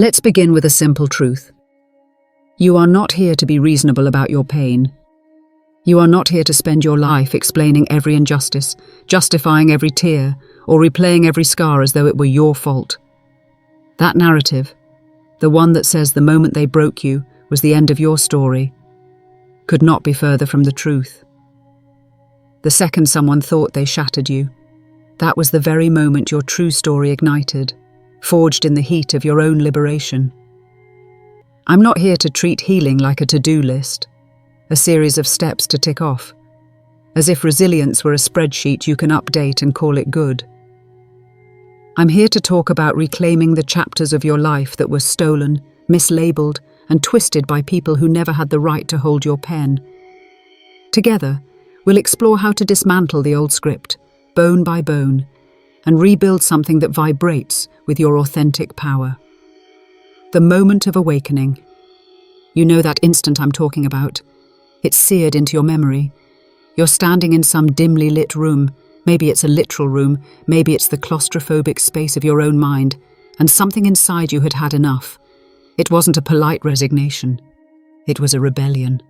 Let's begin with a simple truth. You are not here to be reasonable about your pain. You are not here to spend your life explaining every injustice, justifying every tear, or replaying every scar as though it were your fault. That narrative, the one that says the moment they broke you was the end of your story, could not be further from the truth. The second someone thought they shattered you, that was the very moment your true story ignited, forged in the heat of your own liberation. I'm not here to treat healing like a to-do list, a series of steps to tick off, as if resilience were a spreadsheet you can update and call it good. I'm here to talk about reclaiming the chapters of your life that were stolen, mislabeled, and twisted by people who never had the right to hold your pen. Together, we'll explore how to dismantle the old script, bone by bone, and rebuild something that vibrates with your authentic power. The moment of awakening. You know that instant I'm talking about. It's seared into your memory. You're standing in some dimly lit room. Maybe it's a literal room, maybe it's the claustrophobic space of your own mind, and something inside you had had enough. It wasn't a polite resignation. It was a rebellion.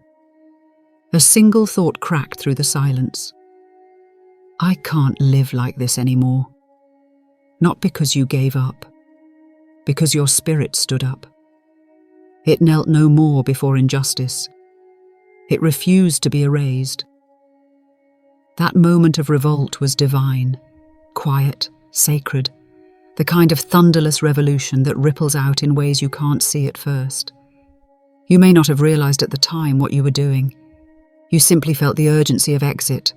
A single thought cracked through the silence. I can't live like this anymore. Not because you gave up, because your spirit stood up. It knelt no more before injustice. It refused to be erased. That moment of revolt was divine, quiet, sacred, the kind of thunderless revolution that ripples out in ways you can't see at first. You may not have realized at the time what you were doing. You simply felt the urgency of exit,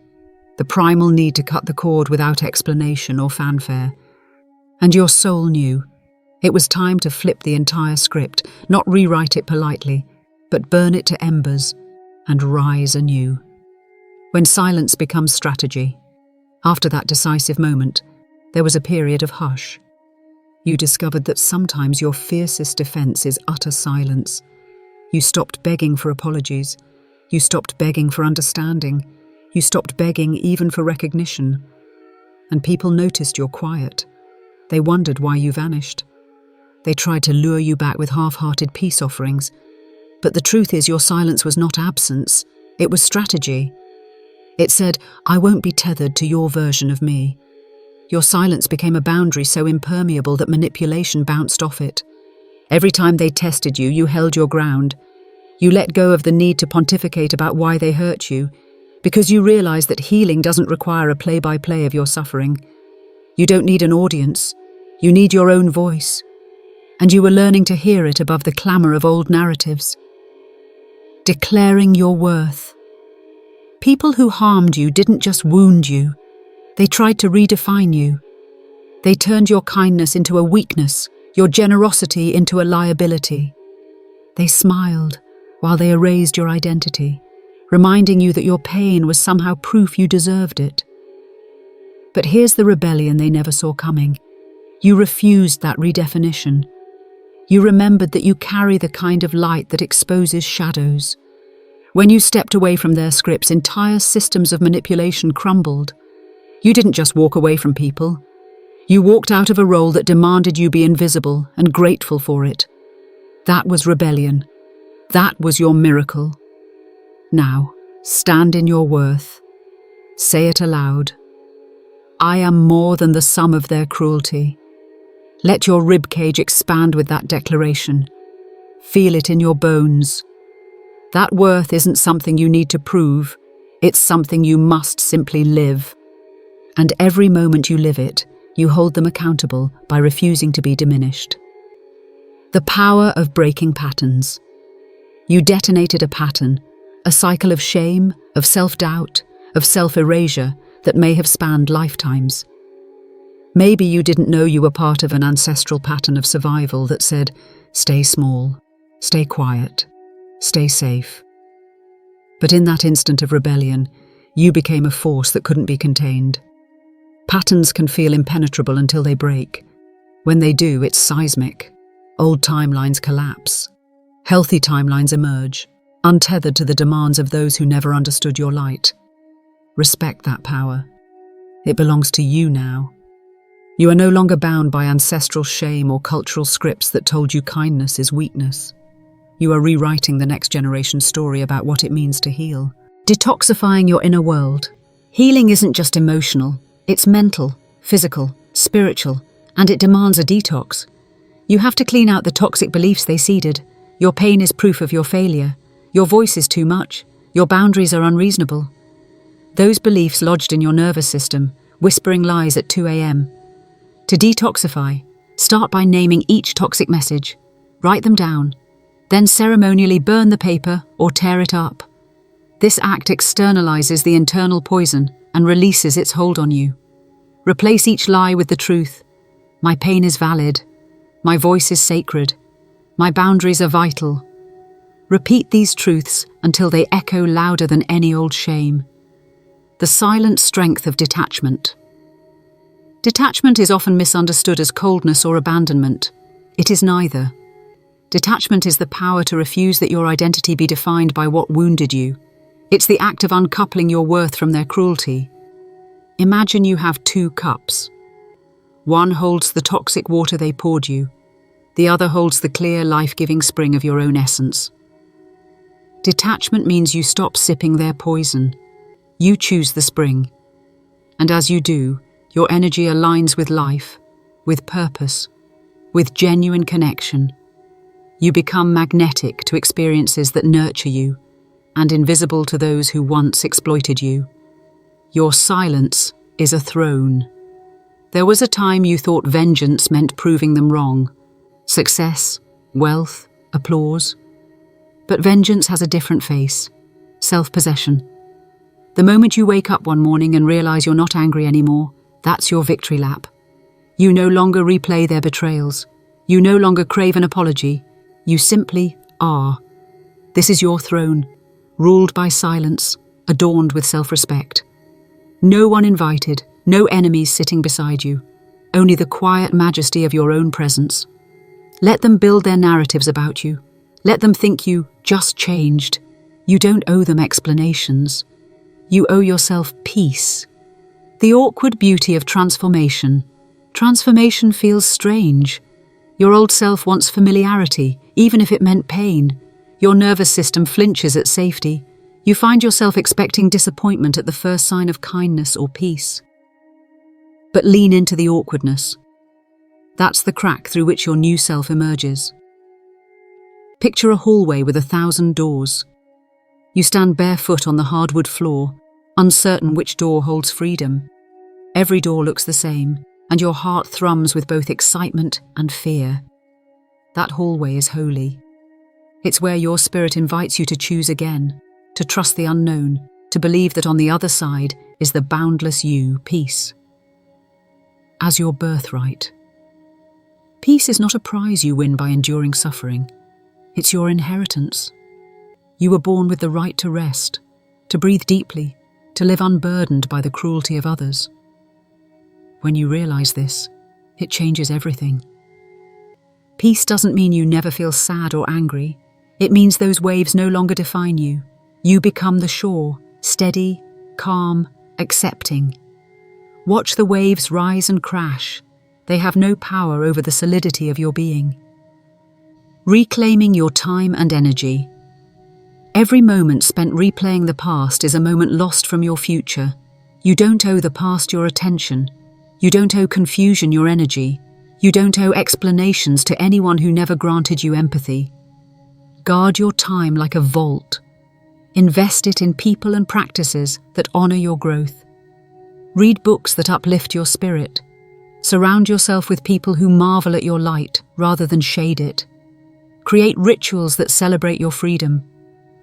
the primal need to cut the cord without explanation or fanfare. And your soul knew. It was time to flip the entire script, not rewrite it politely, but burn it to embers and rise anew. When silence becomes strategy, after that decisive moment, there was a period of hush. You discovered that sometimes your fiercest defense is utter silence. You stopped begging for apologies. You stopped begging for understanding. You stopped begging even for recognition. And people noticed your quiet. They wondered why you vanished. They tried to lure you back with half-hearted peace offerings. But the truth is your silence was not absence, it was strategy. It said, I won't be tethered to your version of me. Your silence became a boundary so impermeable that manipulation bounced off it. Every time they tested you, you held your ground. You let go of the need to pontificate about why they hurt you, because you realized that healing doesn't require a play-by-play of your suffering. You don't need an audience. You need your own voice. And you were learning to hear it above the clamor of old narratives. Declaring your worth. People who harmed you didn't just wound you. They tried to redefine you. They turned your kindness into a weakness, your generosity into a liability. They smiled while they erased your identity, reminding you that your pain was somehow proof you deserved it. But here's the rebellion they never saw coming. You refused that redefinition. You remembered that you carry the kind of light that exposes shadows. When you stepped away from their scripts, entire systems of manipulation crumbled. You didn't just walk away from people. You walked out of a role that demanded you be invisible and grateful for it. That was rebellion. That was your miracle. Now, stand in your worth. Say it aloud. I am more than the sum of their cruelty. Let your ribcage expand with that declaration. Feel it in your bones. That worth isn't something you need to prove. It's something you must simply live. And every moment you live it, you hold them accountable by refusing to be diminished. The power of breaking patterns. You detonated a pattern, a cycle of shame, of self-doubt, of self-erasure that may have spanned lifetimes. Maybe you didn't know you were part of an ancestral pattern of survival that said, stay small, stay quiet, stay safe. But in that instant of rebellion, you became a force that couldn't be contained. Patterns can feel impenetrable until they break. When they do, it's seismic. Old timelines collapse. Healthy timelines emerge, untethered to the demands of those who never understood your light. Respect that power. It belongs to you now. You are no longer bound by ancestral shame or cultural scripts that told you kindness is weakness. You are rewriting the next generation's story about what it means to heal. Detoxifying your inner world. Healing isn't just emotional, it's mental, physical, spiritual, and it demands a detox. You have to clean out the toxic beliefs they seeded. Your pain is proof of your failure. Your voice is too much. Your boundaries are unreasonable. Those beliefs lodged in your nervous system, whispering lies at 2 a.m. To detoxify, start by naming each toxic message. Write them down. Then ceremonially burn the paper or tear it up. This act externalizes the internal poison and releases its hold on you. Replace each lie with the truth. My pain is valid. My voice is sacred. My boundaries are vital. Repeat these truths until they echo louder than any old shame. The silent strength of detachment. Detachment is often misunderstood as coldness or abandonment. It is neither. Detachment is the power to refuse that your identity be defined by what wounded you. It's the act of uncoupling your worth from their cruelty. Imagine you have 2 cups. One holds the toxic water they poured you. The other holds the clear, life-giving spring of your own essence. Detachment means you stop sipping their poison. You choose the spring. And as you do, your energy aligns with life, with purpose, with genuine connection. You become magnetic to experiences that nurture you and invisible to those who once exploited you. Your silence is a throne. There was a time you thought vengeance meant proving them wrong. Success, wealth, applause. But vengeance has a different face. Self-possession. The moment you wake up one morning and realize you're not angry anymore, that's your victory lap. You no longer replay their betrayals. You no longer crave an apology. You simply are. This is your throne, ruled by silence, adorned with self-respect. No one invited, no enemies sitting beside you, only the quiet majesty of your own presence. Let them build their narratives about you. Let them think you just changed. You don't owe them explanations. You owe yourself peace. The awkward beauty of transformation. Transformation feels strange. Your old self wants familiarity, even if it meant pain. Your nervous system flinches at safety. You find yourself expecting disappointment at the first sign of kindness or peace. But lean into the awkwardness. That's the crack through which your new self emerges. Picture a hallway with 1,000 doors. You stand barefoot on the hardwood floor, uncertain which door holds freedom. Every door looks the same, and your heart thrums with both excitement and fear. That hallway is holy. It's where your spirit invites you to choose again, to trust the unknown, to believe that on the other side is the boundless you, peace. As your birthright. Peace is not a prize you win by enduring suffering. It's your inheritance. You were born with the right to rest, to breathe deeply, to live unburdened by the cruelty of others. When you realize this, it changes everything. Peace doesn't mean you never feel sad or angry. It means those waves no longer define you. You become the shore, steady, calm, accepting. Watch the waves rise and crash. They have no power over the solidity of your being. Reclaiming your time and energy. Every moment spent replaying the past is a moment lost from your future. You don't owe the past your attention. You don't owe confusion your energy. You don't owe explanations to anyone who never granted you empathy. Guard your time like a vault. Invest it in people and practices that honor your growth. Read books that uplift your spirit. Surround yourself with people who marvel at your light rather than shade it. Create rituals that celebrate your freedom.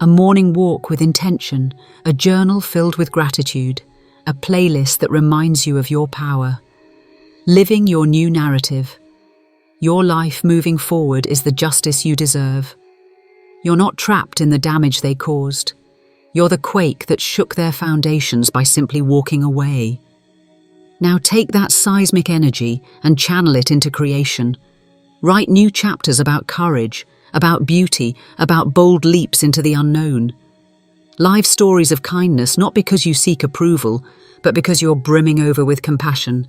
A morning walk with intention, a journal filled with gratitude, a playlist that reminds you of your power. Living your new narrative. Your life moving forward is the justice you deserve. You're not trapped in the damage they caused. You're the quake that shook their foundations by simply walking away. Now take that seismic energy and channel it into creation. Write new chapters about courage, about beauty, about bold leaps into the unknown. Live stories of kindness, not because you seek approval, but because you're brimming over with compassion.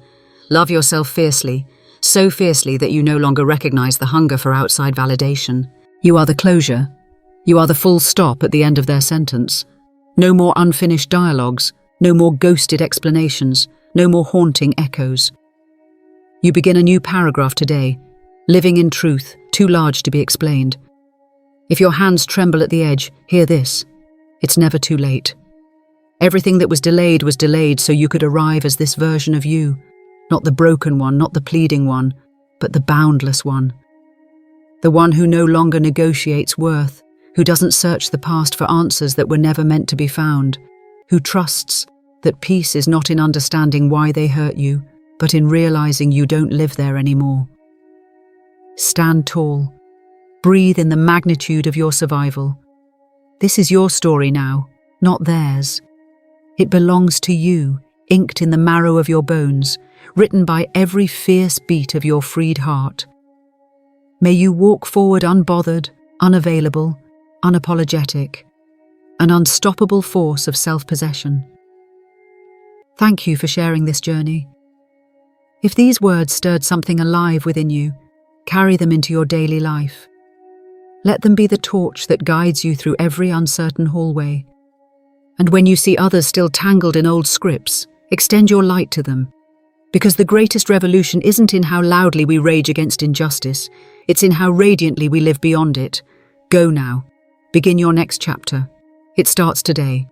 Love yourself fiercely, so fiercely that you no longer recognize the hunger for outside validation. You are the closure. You are the full stop at the end of their sentence. No more unfinished dialogues, no more ghosted explanations, no more haunting echoes. You begin a new paragraph today, living in truth, too large to be explained. If your hands tremble at the edge, hear this. It's never too late. Everything that was delayed so you could arrive as this version of you. Not the broken one, not the pleading one, but the boundless one. The one who no longer negotiates worth, who doesn't search the past for answers that were never meant to be found, who trusts that peace is not in understanding why they hurt you, but in realizing you don't live there anymore. Stand tall. Breathe in the magnitude of your survival. This is your story now, not theirs. It belongs to you, inked in the marrow of your bones, written by every fierce beat of your freed heart. May you walk forward unbothered, unavailable, unapologetic, an unstoppable force of self-possession. Thank you for sharing this journey. If these words stirred something alive within you, carry them into your daily life. Let them be the torch that guides you through every uncertain hallway. And when you see others still tangled in old scripts, extend your light to them. Because the greatest revolution isn't in how loudly we rage against injustice, it's in how radiantly we live beyond it. Go now. Begin your next chapter. It starts today.